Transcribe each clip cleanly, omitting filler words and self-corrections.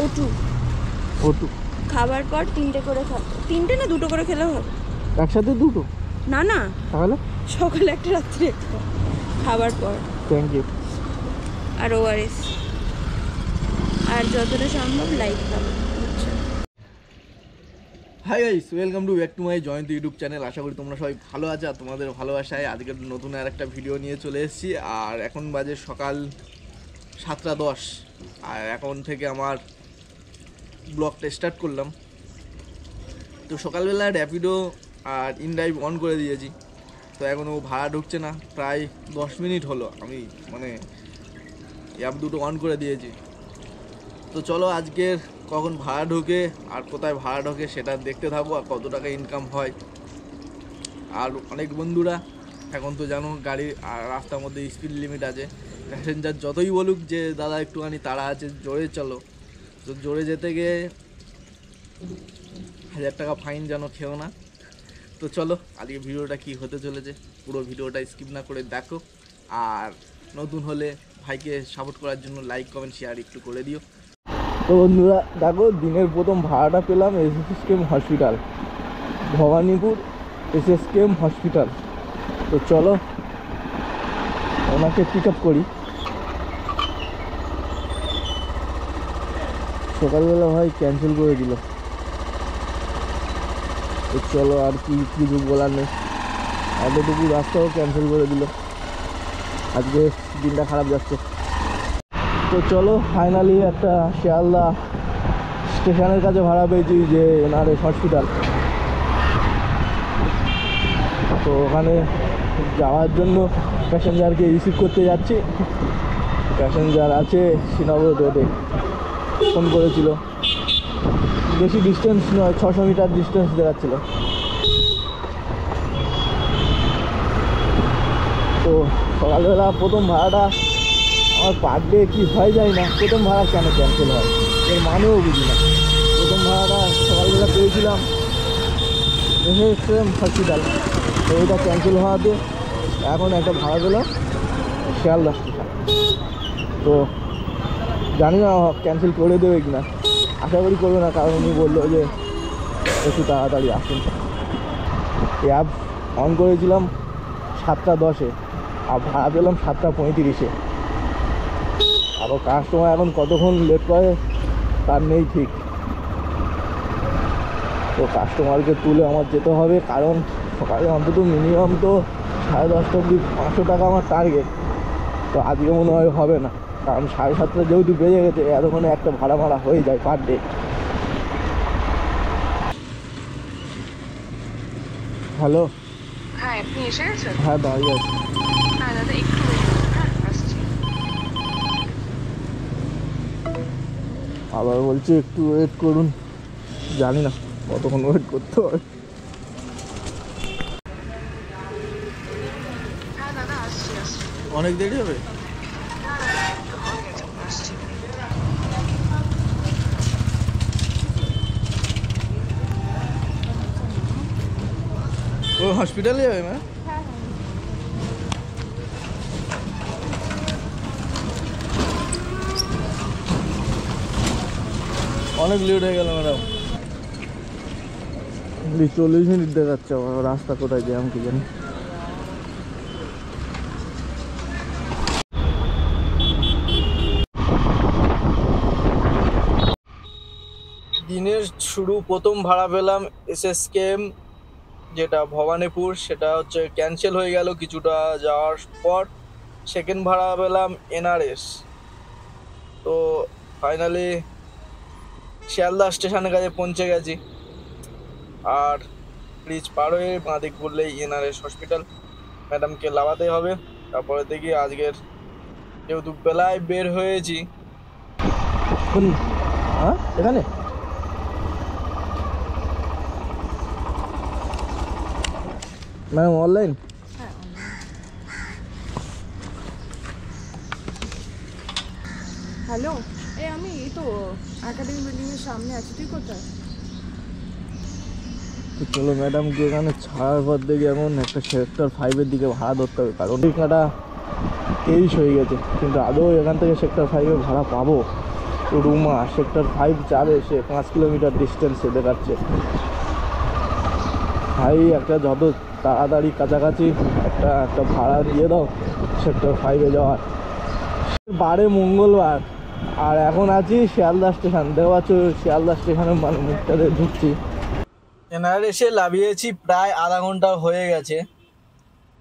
ওটু ওটু খাবার পর 3টে করে খাবো। 3টে না 2টো করে খেলেও হবে। একসাথে দুটো? না না, তাহলে সকালে একটা রাত্রে একটা খাবার পর। Thank you. আর ওআরএস আর যতটা সম্ভব লাইট খাবো। Hi guys, welcome to back to my joint YouTube channel. আশা করি তোমরা সবাই ভালো আছো আর তোমাদের ভালোবাসায় আজকে নতুন আর একটা ভিডিও নিয়ে চলে এসেছি। আর এখন বাজে সকাল 7:10 আর এখন থেকে আমার ব্লগটা স্টার্ট করলাম। তো সকালবেলা র্যাপিডো আর ইনড্রাইভ অন করে দিয়েছি, তো এখনও ভাড়া ঢুকছে না। প্রায় 10 মিনিট হলো আমি অ্যাপ দুটো অন করে দিয়েছি। তো চলো আজকের কখন ভাড়া ঢোকে আর কোথায় ভাড়া ঢোকে সেটা দেখতে থাকবো আর কত টাকা ইনকাম হয়। আর অনেক বন্ধুরা এখন তো জানো গাড়ির আর রাস্তার মধ্যে স্পিড লিমিট আছে। প্যাসেঞ্জার যতই বলুক যে দাদা একটুখানি তাড়া আছে, জোরে চলো, তো জোরে যেতে গিয়ে 1000 টাকা ফাইন যেন খেও না। তো চলো আজকে ভিডিওটা কি হতে চলেছে পুরো ভিডিওটা স্কিপ না করে দেখো। আর নতুন হলে ভাইকে সাপোর্ট করার জন্য লাইক কমেন্ট শেয়ার একটু করে দিও। তো বন্ধুরা দেখো, দিনের প্রথম ভাড়াটা পেলাম SSKM hospital, Bhowanipore SSKM hospital. তো চলো ওনাকে পিক আপ করি। সকালবেলা ভাই ক্যান্সেল করে দিল। তো চলো আর কিছু বলার নেই, এতটুকু রাস্তাও ক্যান্সেল করে দিল। আজকে দিনটা খারাপ যাচ্ছে। তো চলো ফাইনালি একটা শিয়ালদা স্টেশনের কাছে ভাড়া পেয়েছি, যে এনআরএস হসপিটাল। তো ওখানে যাওয়ার জন্য প্যাসেঞ্জারকে রিসিভ করতে যাচ্ছি। প্যাসেঞ্জার আছে শ্রীনগর রোডে, ফোন করেছিল। বেশি ডিস্টেন্স নয়, 600 মিটার ডিস্টেন্স দেখাচ্ছিল। তো সকালবেলা প্রথম ভাড়াটা আমার পার ডে কি হয়ে যায় না, প্রথম ভাড়া কেন ক্যান্সেল হয় এর মানেও বুঝি না। প্রথম ভাড়াটা সকালবেলা পেয়েছিলাম এসএসকেএম হসপিটাল, তো ওইটা ক্যান্সেল হওয়াতে এখন একটা ভাড়া পেলাম শিয়ালদা স্টেশন। তো জানি না ক্যান্সেল করে দেবে কি না, আশা করি করবে না, কারণ উনি বললো যে একটু তাড়াতাড়ি আসুন। অ্যাপ অন করেছিলাম 7:10 আর ভাড়া পেলাম 7:35। আরও কাস্টমার এখন কতক্ষণ লেট করে তার নেই ঠিক। তো কাস্টমারকে তুলে আমার যেতে হবে, কারণ সকালে অন্তত মিনিমাম তো 10:30 অবধি 500 টাকা আমার টার্গেট। তো আজকে মনে হয় হবে না, কারণ 7:30 যেহেতু বেজে গেছে, এতক্ষণে একটা ভাড়া হয়ে যায় পার ডে। হ্যালো, হ্যাঁ আপনি এসে গেছেন? হ্যাঁ দাঁড়িয়ে আছি। হ্যাঁ দাদা একটু আসছি। আবার বলছে একটু ওয়েট করুন, জানি না কতক্ষণ ওয়েট করতে হবে। হ্যাঁ দাদা আসছি। অনেক দেরি হবে? না দাদা একটু হয়ে গেছে, আসছি। ও হসপিটালে যাবে ম্যাম? অনেক লেট হয়ে গেল ম্যাডাম। 40 মিনিট দেখাচ্ছে আমার, রাস্তা কোথায় জ্যাম কি জানি। দিনের শুরু প্রথম ভাড়া পেলাম এসএসকেএম, যেটা ভবানীপুর, সেটা হচ্ছে ক্যান্সেল হয়ে গেল কিছুটা যাওয়ার পর। সেকেন্ড ভাড়া পেলাম এনআরএস। তো ফাইনালি শিয়ালদা স্টেশনের কাছে পৌঁছে গেছি। আর ব্রিজ পার হয়ে বাঁদিক বললেই এনআরএস হসপিটাল, ম্যাডামকে লাগাতে হবে। তারপরে দেখি আজকের যেহেতু বেলায় বের হয়েছি। হ্যাঁ এখানে ম্যাম অনলাইন। হ্যালো, আমি এই তো একাডেমি বিল্ডিংয়ের সামনে আছি। তুই কোথায়? তো চলো ম্যাডামকে এখানে ছাড়ার পর দেখি এখন একটা সেক্টর 5-এর দিকে ভাড়া ধরতে হবে, কারণ টিকাটা 23 হয়ে গেছে, কিন্তু আদৌ এখান থেকে সেক্টর 5-এ ভাড়া পাবো রুমা সেক্টর 5 যাবে, সে 5 কিলোমিটার ডিস্টেন্সে দেখাচ্ছে। ভাই একটা যত তাড়াতাড়ি কাছাকাছি একটা ভাড়া দিয়ে দাও সেক্টর 5-এ যাওয়ার। বারে মঙ্গলবার, আর এখন আছি শিয়ালদা স্টেশন। দেখতে পাচ্ছ শিয়ালদা স্টেশনে মানে মুখটাতে ঢুকছি। এনার এসে লাভিয়েছি প্রায় আধা ঘন্টা হয়ে গেছে।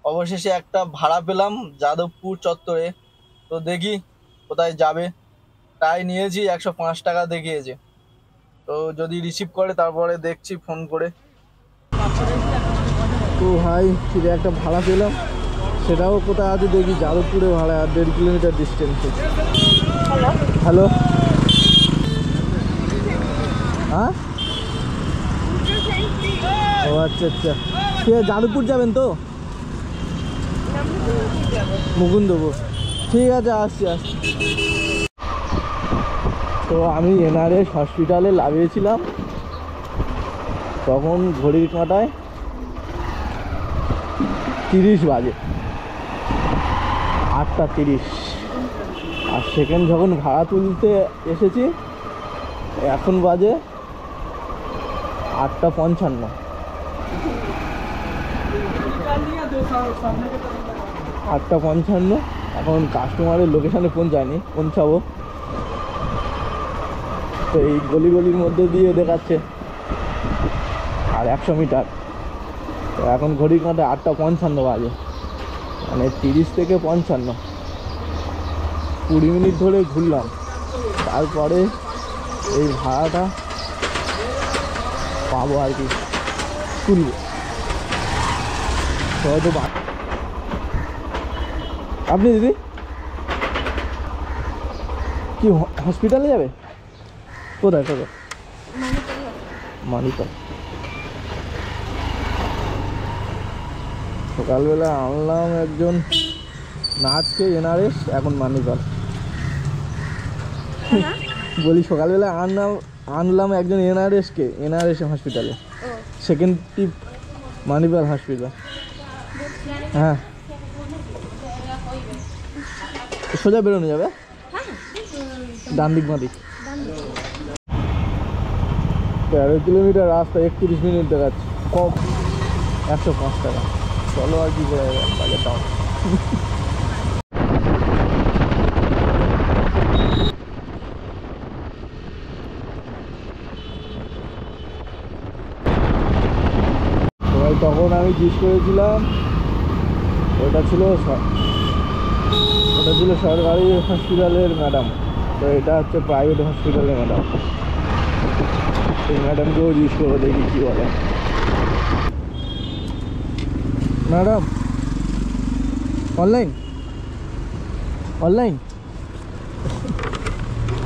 অবশেষে একটা ভাড়া পেলাম যাদবপুর চত্বরে। তো দেখি কোথায় যাবে। তাই নিয়েছি 105 টাকা দেখিয়েছে। তো যদি রিসিভ করে তারপরে দেখছি ফোন করে। তো ভাই ফিরে একটা ভাড়া পেলাম, সেটাও কোথায় আছে দেখি। যাদবপুরে ভাড়া, 1.5 কিলোমিটার ডিস্টেন্সে। হ্যালো, হ্যাঁ ও আচ্ছা আচ্ছা, ঠিক আছে। যাদবপুর যাবেন তো? মুকুন্দপুর, ঠিক আছে, আসছি। তো আমি এনআরএস হসপিটালে লাগিয়েছিলাম, তখন ঘড়ির কাঁটায় 30 বাজে, 8:30। আর সেকেন্ড যখন ভাড়া তুলতে এসেছি এখন বাজে 8:55। 8:55। এখন কাস্টমারের লোকেশানে পৌঁছাবো। তো এই গলির মধ্যে দিয়ে দেখাচ্ছে আর 100 মিটার। তো এখন ঘড়ির কাঁটায় 8:55 বাজে, মানে 30 থেকে 55, 20 মিনিট ধরে ঘুরলাম। তারপরে এই ভাড়াটা পাবো আর কি, তুলবো হয়তো। আপনি দিদি কি হসপিটালে যাবে? কোথায়? মানিকল। সকালবেলা আনলাম একজন নাচকে এনআরএস, এখন মানিকল। বলি সকালবেলা আনলাম একজন এনআরএস হসপিটালে, সেকেন্ড টিপ মানিপাল হসপিটাল। হ্যাঁ, সোজা বেরোনো যাবে, ডান দিক বাঁ দিক। 13 কিলোমিটার রাস্তা, 31 মিনিট দেখাচ্ছে। 105 টাকা। চলো আর কি করে বাজার টাউন। তখন আমি জিজ্ঞেস করেছিলাম, ওটা ছিল সরকারি হসপিটালের ম্যাডাম, তো এটা হচ্ছে প্রাইভেট হসপিটালের ম্যাডাম। এই ম্যাডামকেও জিজ্ঞেস করবো, দেখি কী বলে। ম্যাডাম অনলাইন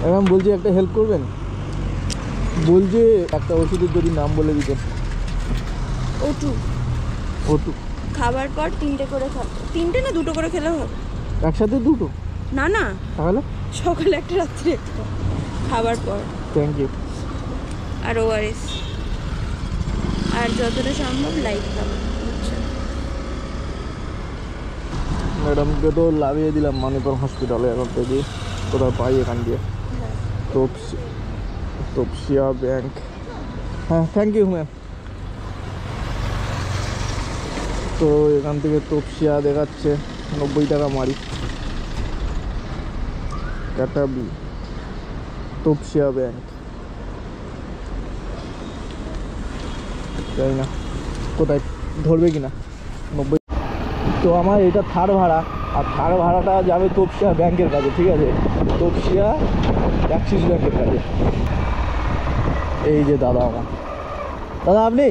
ম্যাডাম বলছি একটা হেল্প করবেন। বলছে একটা ওষুধের যদি নাম বলে দিতেন। O2 খাবার পর 3টে করে খাবো। 3টে না 2টো করে খেলে হবে? একসাথে 2টো? না, তাহলে সকালে একটা রাত্রে একটা, খাবার পর। Thank you. আর ORS, আর যতটা সম্ভব লাইট খাবো। আচ্ছা ম্যাডামকে তো লাভিয়ে দিলাম মানিপাল হসপিটালে। এখন থেকে কোথায় পাই এখান দিয়ে? তপসিয়া ব্যাংক। হ্যাঁ, থ্যাংক ইউ ম্যাম। তো এখান থেকে তপসিয়া দেখাচ্ছে 90 টাকা মারি। কাটাবি তপসিয়া ব্যাংক, জানি না কোথায় ধরবে কিনা। 90। তো আমার এটা থার্ড ভাড়া, আর থার্ড ভাড়াটা যাবে তপসিয়া ব্যাংকের কাছে, ঠিক আছে? তপসিয়া অ্যাক্সিস ব্যাংকের কাছে। এই যে দাদা আমার, দাদা আপনি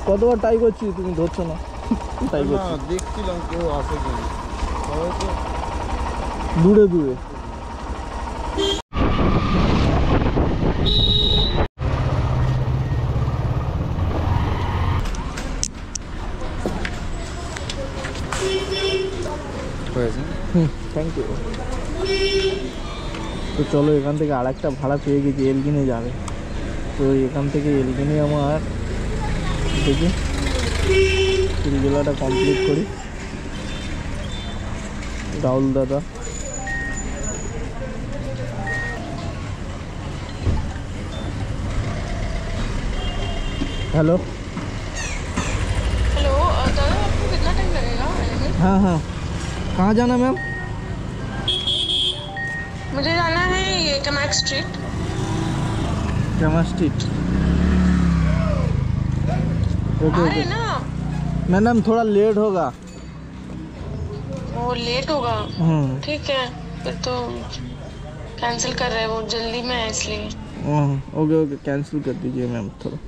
কতবার ট্রাই করছি, তুমি ধরছো না। ট্রাই করছি, দেখছিলাম কেউ আসে কিনা, দূরে থ্যাংক ইউ। তো চলো, এখান থেকে আর একটা ভাড়া পেয়ে গেছি, এলগিনে যাবে। তো এখান থেকে এলগিনে আমার দেখি জেলাটা কমপ্লিট করি, রাহুল দাদা। हेलो हेलो दादा, आपको कितना टाइम लगेगा आने में? हाँ हाँ, कहाँ जाना मैम? मुझे जाना है ये कमैक स्ट्रीट। जमा स्ट्रीट। ओके अरे ओके ना, मैडम थोड़ा लेट होगा। वो लेट होगा। ठीक है, फिर तो कैंसिल कर रहे हैं, वो जल्दी में है इसलिए। ओके ओके कैंसिल कर दीजिए मैम थोड़ा।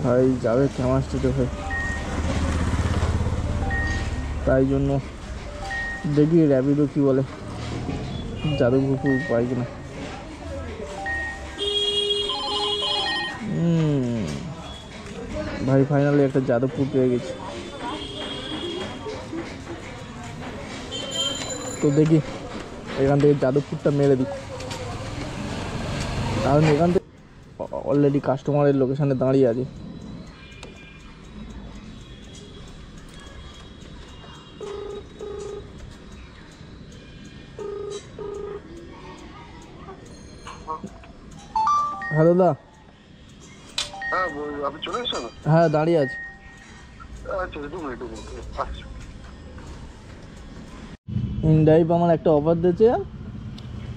ভাই যাবে ক্যামার স্ট্রিটে ভাই, তাই জন্য দেখি র্যাপিডো কি বলে, যাদবপুর পাই কিনা। ভাই ফাইনালি একটা যাদবপুর পেয়ে গেছি। তো দেখি এখান থেকে যাদবপুরটা মেরে দিই, কারণ এখান থেকে অলরেডি কাস্টমারের লোকেশানে দাঁড়িয়ে আছে। হ্যাঁ দাদা। হ্যাঁ আপনি চলে এসেছেন? হ্যাঁ দাঁড়িয়ে আছি। আচ্ছা একটু আচ্ছা। ইনডাইভ আমার একটা অফার দিয়েছে,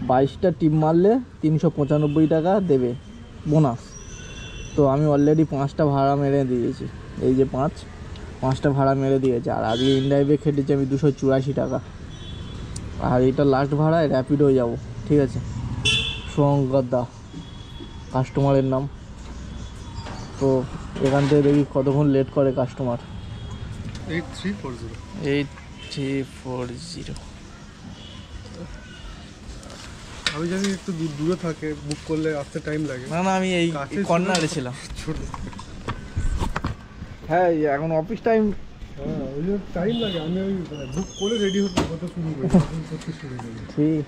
22টা টিপ মারলে 395 টাকা দেবে বোনাস। তো আমি অলরেডি 5টা ভাড়া মেরে দিয়েছি, এই যে 5টা ভাড়া মেরে দিয়েছে। আর আজকে ইনডাইভে খেটেছি আমি 284 টাকা। আর এটা লাস্ট ভাড়ায় র্যাপিডো যাব, ঠিক আছে। শুভঙ্কর দা কাস্টমারের নাম। তো এখান থেকে দেখি কতক্ষণ লেট করে কাস্টমার। 8340। আমি জানি একটু দূরে থাকে, বুক করলে আসতে টাইম লাগে। না না, আমি এই কর্নারে ছিলাম। হ্যাঁ এখন অফিস টাইম। হ্যাঁ ওই জন্য টাইম লাগে, আমি ওই বুক করে রেডি হতে কত শুরু করি, করতে শুরু করি। ঠিক,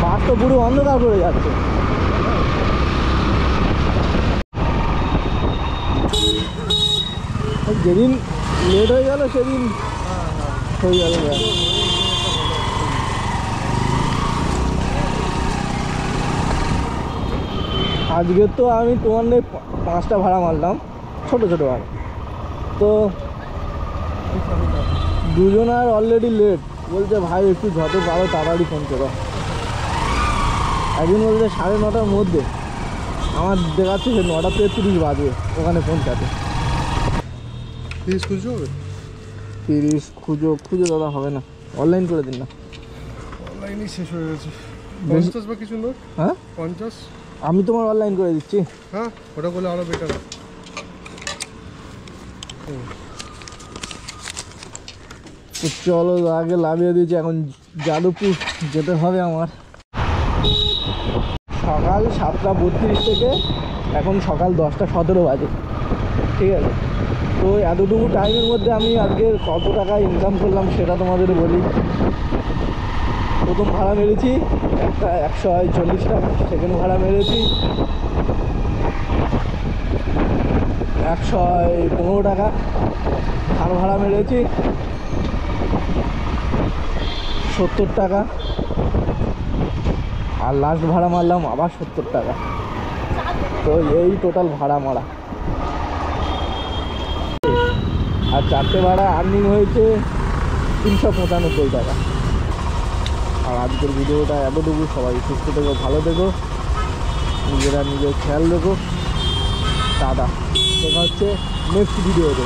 মাঠ তো পুরো অন্ধকার করে যাচ্ছে। যেদিন লেট হয়ে গেল সেদিন হয়ে গেল। আজকে তো আমি তোমার 5টা ভাড়া মারলাম, ছোটো ছোটো ভাড়া। তো দুজন আর অলরেডি লেট, বলছে ভাই একটু যত পারো তাড়াতাড়ি ফোন করো। একদিন বলছে 9:30টার মধ্যে, আমার দেখাচ্ছে যে 9:33 বাজে ওখানে পৌঁছাতে। 30 খুঁজে হবে? 30 খুঁজো দাদা, হবে না, অনলাইন করে দিন না। অনলাইনই শেষ হয়ে গেছে। 50 বা কিছু নোট? হ্যাঁ 50। আমি তোমার অনলাইন করে দিচ্ছি। হ্যাঁ ওটা করলে আরও বেটার। তো চলো আগে লাভিয়ে দিয়েছি, এখন যাদবপুর যেতে হবে আমার। সকাল 7:32 থেকে এখন সকাল 10:17 বাজে, ঠিক আছে। তো এতটুকু টাইমের মধ্যে আমি আজকে কত টাকা ইনকাম করলাম সেটা তোমাদের বলি। প্রথম ভাড়া মেরেছি একটা 140 টাকা, সেকেন্ড ভাড়া মেরেছি 115 টাকা, থার্ড ভাড়া মেরেছি 70 টাকা, আর লাস্ট ভাড়া মারলাম আবার 70 টাকা। তো এই টোটাল ভাড়া মারা। আর 4টে ভাড়া আর্নিং হয়েছে 395 টাকা। আর আজকের ভিডিওটা এতটুকু, সবাই সুস্থ থেকো, ভালো থেকো, নিজেরা নিজের খেয়াল রেখো। টাটা, দেখা হচ্ছে নেক্সট ভিডিওতে।